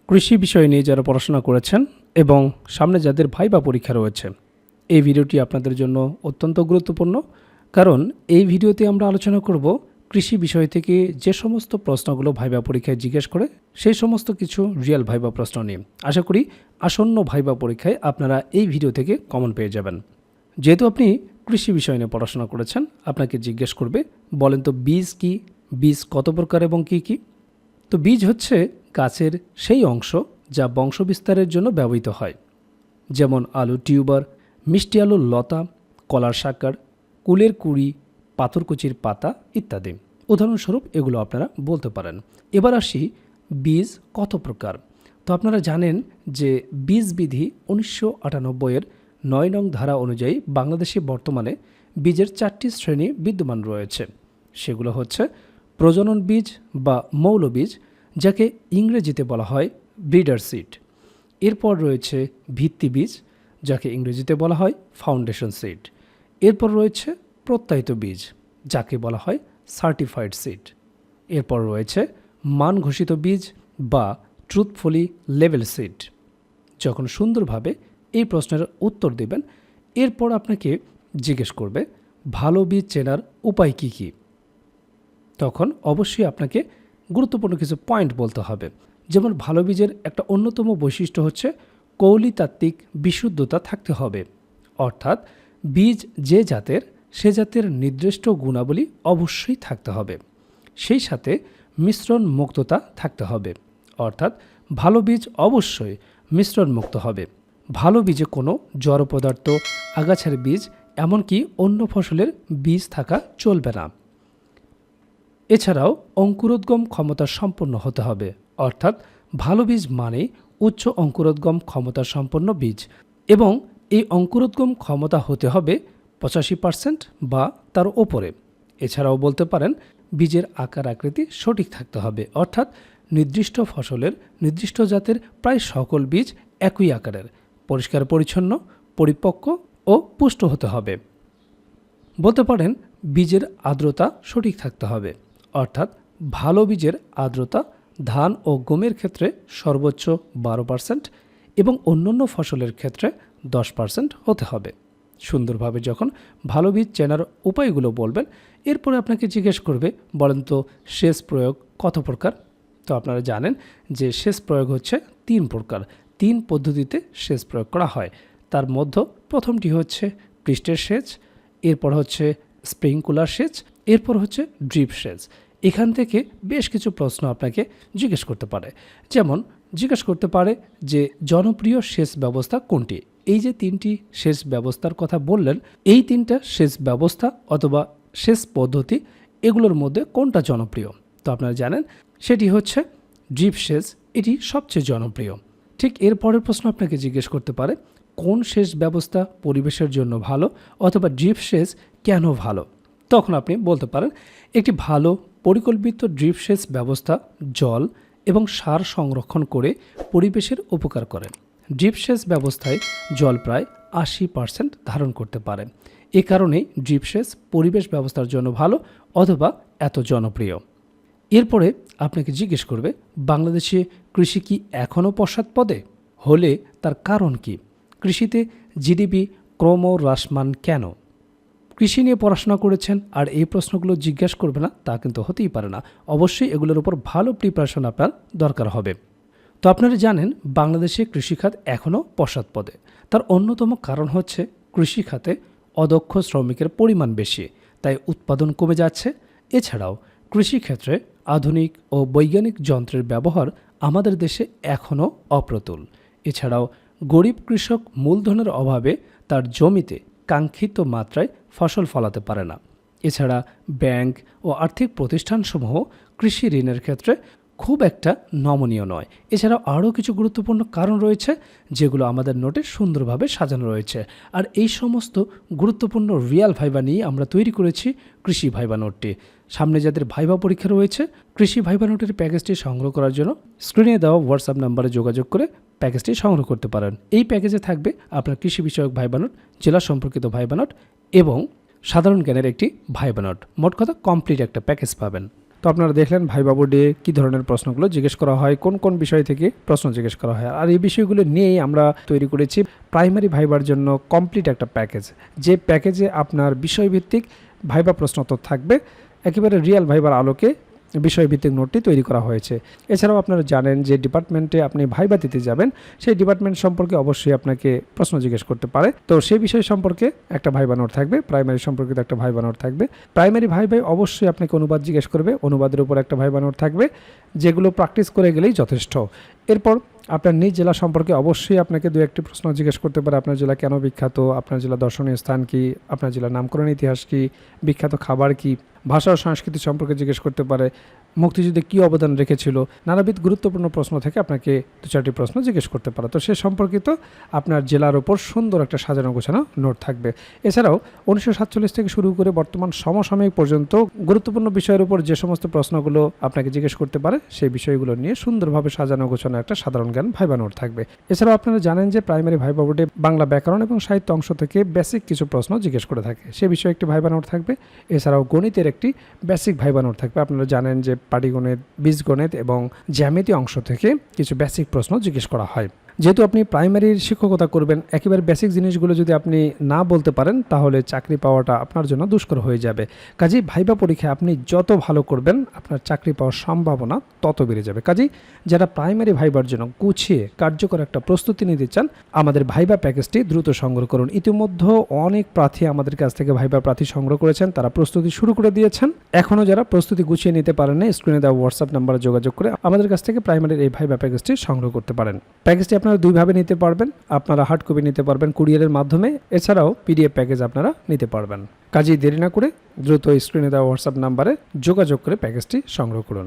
কৃষি বিষয় নিয়ে যারা পড়াশোনা করেছেন এবং সামনে যাদের ভাইবা পরীক্ষা রয়েছে, এই ভিডিওটি আপনাদের জন্য অত্যন্ত গুরুত্বপূর্ণ। কারণ এই ভিডিওতে আমরা আলোচনা করব কৃষি বিষয় থেকে যে সমস্ত প্রশ্নগুলো ভাইবা পরীক্ষায় জিজ্ঞেস করে সেই সমস্ত কিছু রিয়েল ভাইবা প্রশ্ন নিয়ে। আশা করি আসন্ন ভাইবা পরীক্ষায় আপনারা এই ভিডিও থেকে কমন পেয়ে যাবেন। যেহেতু আপনি কৃষি বিষয় নিয়ে পড়াশোনা করেছেন, আপনাকে জিজ্ঞেস করবে, বলেন তো বীজ কি, বীজ কত প্রকার এবং কি কি? তো বীজ হচ্ছে গাছের সেই অংশ যা বংশবিস্তারের জন্য ব্যবহৃত হয়, যেমন আলু টিউবার, মিষ্টি আলুর লতা, কলার শাকার, কুলের কুড়ি, পাথরকুচির পাতা ইত্যাদি। উদাহরণস্বরূপ এগুলো আপনারা বলতে পারেন। এবার আসি বীজ কত প্রকার। তো আপনারা জানেন যে বীজ বিধি 1998-এর 9 নং ধারা অনুযায়ী বাংলাদেশে বর্তমানে বীজের 4টি শ্রেণী বিদ্যমান রয়েছে। সেগুলো হচ্ছে প্রজনন বীজ বা মৌল বীজ, যাকে ইংরেজিতে বলা হয় ব্রিডার সিড। এরপর রয়েছে ভিত্তি বীজ, যাকে ইংরেজিতে বলা হয় ফাউন্ডেশন সিড। এরপর রয়েছে প্রত্যায়িত বীজ, যাকে বলা হয় সার্টিফাইড সিড। এরপর রয়েছে মান ঘোষিত বীজ বা ট্রুথফুলি লেভেল সিড। যখন সুন্দরভাবে এই প্রশ্নের উত্তর দেবেন, এরপর আপনাকে জিজ্ঞেস করবে ভালো বীজ চেনার উপায় কী কী। তখন অবশ্যই আপনাকে গুরুত্বপূর্ণ কিছু পয়েন্ট বলতে হবে। যেমন ভালো বীজের একটা অন্যতম বৈশিষ্ট্য হচ্ছে কৌলিতাত্ত্বিক বিশুদ্ধতা থাকতে হবে, অর্থাৎ বীজ যে জাতের সে জাতের নির্দিষ্ট গুণাবলী অবশ্যই থাকতে হবে। সেই সাথে মিশ্রণ মুক্ততা থাকতে হবে, অর্থাৎ ভালো বীজ অবশ্যই মিশ্রণ মুক্ত হবে। ভালো বীজে কোনো জড় পদার্থ, আগাছার বীজ, এমনকি অন্য ফসলের বীজ থাকা চলবে না। এছাড়াও অঙ্কুরোদ্গম ক্ষমতা সম্পন্ন হতে হবে, অর্থাৎ ভালো বীজ মানেই উচ্চ অঙ্কুরোদ্গম ক্ষমতা সম্পন্ন বীজ, এবং এই অঙ্কুরোদ্গম ক্ষমতা হতে হবে 85% বা তার ওপরে। এছাড়াও বলতে পারেন বীজের আকার আকৃতি সঠিক থাকতে হবে, অর্থাৎ নির্দিষ্ট ফসলের নির্দিষ্ট জাতের প্রায় সকল বীজ একই আকারের, পরিষ্কার পরিচ্ছন্ন, পরিপক্ক ও পুষ্ট হতে হবে। বলতে পারেন বীজের আর্দ্রতা সঠিক থাকতে হবে, অর্থাৎ ভালো বীজের আর্দ্রতা ধান ও গমের ক্ষেত্রে সর্বোচ্চ 12% এবং অন্যান্য ফসলের ক্ষেত্রে 10% হতে হবে। সুন্দরভাবে যখন ভালো বীজ চেনার উপায়গুলো বলবেন, এরপরে আপনাকে জিজ্ঞেস করবে, বলেন তো সেচ প্রয়োগ কত প্রকার। তো আপনারা জানেন যে সেচ প্রয়োগ হচ্ছে 3 প্রকার, 3 পদ্ধতিতে সেচ প্রয়োগ করা হয়। তার মধ্যে প্রথমটি হচ্ছে পৃষ্ঠের সেচ, এরপর হচ্ছে স্প্রিংকুলার সেচ, এরপর হচ্ছে ড্রিপ সেচ। এখান থেকে বেশ কিছু প্রশ্ন আপনাকে জিজ্ঞেস করতে পারে। যেমন জিজ্ঞেস করতে পারে যে জনপ্রিয় সেচ ব্যবস্থা কোনটি। এই যে 3টি সেচ ব্যবস্থার কথা বললেন, এই 3টা সেচ ব্যবস্থা অথবা সেচ পদ্ধতি, এগুলোর মধ্যে কোনটা জনপ্রিয়? তো আপনারা জানেন সেটি হচ্ছে ড্রিপ সেচ, এটি সবচেয়ে জনপ্রিয়। ঠিক এর পরের প্রশ্ন আপনাকে জিজ্ঞেস করতে পারে কোন সেচ ব্যবস্থা পরিবেশের জন্য ভালো, অথবা ড্রিপ সেচ কেন ভালো। তখন আপনি বলতে পারেন একটি ভালো পরিকল্পিত ড্রিপ সেচ ব্যবস্থা জল এবং সার সংরক্ষণ করে পরিবেশের উপকার করে। ড্রিপ সেচ ব্যবস্থায় জল প্রায় 80% ধারণ করতে পারে। এ কারণেই ড্রিপ সেচ পরিবেশ ব্যবস্থার জন্য ভালো অথবা এত জনপ্রিয়। এরপরে আপনাকে জিজ্ঞেস করবে বাংলাদেশে কৃষি কি এখনও পশ্চাৎপদে? হলে তার কারণ কি? কৃষিতে জিডিপি ক্রমহ্রাসমান কেন? কৃষি নিয়ে পড়াশোনা করেছেন আর এই প্রশ্নগুলো জিজ্ঞাসা করবে না তা কিন্তু হতেই পারে না। অবশ্যই এগুলোর উপর ভালো প্রিপারেশন আপনার দরকার হবে। তো আপনারা জানেন বাংলাদেশে কৃষিখাত এখনও পশ্চাৎপদে। তার অন্যতম কারণ হচ্ছে কৃষিখাতে অদক্ষ শ্রমিকের পরিমাণ বেশি, তাই উৎপাদন কমে যাচ্ছে। এছাড়াও কৃষিক্ষেত্রে আধুনিক ও বৈজ্ঞানিক যন্ত্রের ব্যবহার আমাদের দেশে এখনও অপ্রতুল। এছাড়াও গরিব কৃষক মূলধনের অভাবে তার জমিতে কাঙ্ক্ষিত মাত্রায় ফসল ফলাতে পারে না। এছাড়া ব্যাংক ও আর্থিক প্রতিষ্ঠানসমূহ কৃষি ঋণের ক্ষেত্রে খুব একটা নমনীয় নয়। এছাড়াও আরও কিছু গুরুত্বপূর্ণ কারণ রয়েছে যেগুলো আমাদের নোটে সুন্দরভাবে সাজানো রয়েছে। আর এই সমস্ত গুরুত্বপূর্ণ রিয়াল ভাইবা নিয়ে আমরা তৈরি করেছি কৃষি ভাইবা নোটটি। সামনে যাদের ভাইবা পরীক্ষা রয়েছে, কৃষি ভাইবা নোটের প্যাকেজটি সংগ্রহ করার জন্য স্ক্রিনে দেওয়া হোয়াটসঅ্যাপ নাম্বারে যোগাযোগ করে প্যাকেজটি সংগ্রহ করতে পারেন। এই প্যাকেজে থাকবে আপনার কৃষি বিষয়ক ভাইবা নোট, জেলা সম্পর্কিত ভাইবা নোট এবং সাধারণ জ্ঞানের একটি ভাইবা নোট। মোট কথা কমপ্লিট একটা প্যাকেজ পাবেন। তো আপনারা দেখলেন ভাইবা বোর্ডে কী ধরনের প্রশ্নগুলো জিজ্ঞেস করা হয়, কোন কোন বিষয় থেকে প্রশ্ন জিজ্ঞেস করা হয়। আর এই বিষয়গুলো নিয়েই আমরা তৈরি করেছি প্রাইমারি ভাইবার জন্য কমপ্লিট একটা প্যাকেজ, যে প্যাকেজে আপনার বিষয়ভিত্তিক ভাইবা প্রশ্নোত্তর থাকবে, একেবারে রিয়েল ভাইবার আলোকে বিষয়ভিত্তিক নোটটি তৈরি করা হয়েছে। এছাড়াও আপনারা জানেন যে ডিপার্টমেন্টে আপনি ভাইবা দিতে যাবেন, সেই ডিপার্টমেন্ট সম্পর্কে অবশ্যই আপনাকে প্রশ্ন জিজ্ঞেস করতে পারে। তো সেই বিষয় সম্পর্কে একটা ভাইবা নোট থাকবে, প্রাইমারি সম্পর্কিত একটা ভাইবা নোট থাকবে। প্রাইমারি ভাইবাই অবশ্যই আপনাকে অনুবাদ জিজ্ঞেস করবে, অনুবাদের উপর একটা ভাইবা নোট থাকবে, যেগুলো প্র্যাকটিস করে গেলেই যথেষ্ট। এরপর আপনার নিজ জেলা সম্পর্কে অবশ্যই আপনাকে দু একটি প্রশ্ন জিজ্ঞেস করতে পারে। আপনার জেলা কেন বিখ্যাত, আপনার জেলা দর্শনীয় স্থান কি, আপনার জেলার নামকরণ ইতিহাস কি, বিখ্যাত খাবার কি, ভাষা ও সংস্কৃতি সম্পর্কে জিজ্ঞেস করতে পারে, মুক্তিযুদ্ধে কী অবদান রেখেছিল, নানাবিধ গুরুত্বপূর্ণ প্রশ্ন থেকে আপনাকে দু চারটি প্রশ্ন জিজ্ঞেস করতে পারে। তো সে সম্পর্কিত আপনার জেলার ওপর সুন্দর একটা সাজানো গোছানো নোট থাকবে। এছাড়াও 1947 থেকে শুরু করে বর্তমান সমসাময়িক পর্যন্ত গুরুত্বপূর্ণ বিষয়ের উপর যে সমস্ত প্রশ্নগুলো আপনাকে জিজ্ঞেস করতে পারে, সেই বিষয়গুলো নিয়ে সুন্দরভাবে সাজানো গোছানো একটা সাধারণ জ্ঞান ভাইবা নোট থাকবে। এছাড়াও আপনারা জানেন যে প্রাইমারি ভাইবা বোর্ডে বাংলা ব্যাকরণ এবং সাহিত্য অংশ থেকে বেসিক কিছু প্রশ্ন জিজ্ঞেস করে থাকে, সে বিষয়ে একটি ভাইবা নোট থাকবে। এছাড়াও গণিতের একটি বেসিক ভাইবা নোট থাকবে। আপনারা জানেন যে পাটিগণিত, বীজগণিত এবং জ্যামিতি অংশ থেকে কিছু বেসিক প্রশ্ন জিজ্ঞেস করা হয়। যেহেতু আপনি প্রাইমারির শিক্ষকতা করবেন, একেবারে বেসিক জিনিসগুলো যদি আপনি না বলতে পারেন, তাহলে চাকরি পাওয়াটা আপনার জন্য দুষ্কর হয়ে যাবে। কাজেই ভাইবা পরীক্ষায় আপনি যত ভালো করবেন, আপনার চাকরি পাওয়ার সম্ভাবনা তত বেড়ে যাবে। কাজেই যারা প্রাইমারি ভাইবার জন্য গুছিয়ে কার্যকর একটা প্রস্তুতি নিতে চান, আমাদের ভাইবা প্যাকেজটি দ্রুত সংগ্রহ করুন। ইতিমধ্যে অনেক প্রার্থী আমাদের কাছ থেকে ভাইবা প্রার্থী সংগ্রহ করেছেন, তারা প্রস্তুতি শুরু করে দিয়েছেন। এখনও যারা প্রস্তুতি গুছিয়ে নিতে পারেন না, স্ক্রিনে দেওয়া হোয়াটসঅ্যাপ নাম্বারে যোগাযোগ করে আমাদের কাছ থেকে প্রাইমারির এই ভাইবা প্যাকেজটি সংগ্রহ করতে পারেন। প্যাকেজটি আপনারা দুইভাবে নিতে পারবেন, আপনারা হার্ড কপি নিতে পারবেন কুরিয়ারের মাধ্যমে, এছাড়াও পিডিএফ প্যাকেজ আপনারা নিতে পারবেন। কাজেই দেরি না করে দ্রুত স্ক্রিনে দেওয়া হোয়াটসঅ্যাপ নাম্বারে যোগাযোগ করে প্যাকেজটি সংগ্রহ করুন।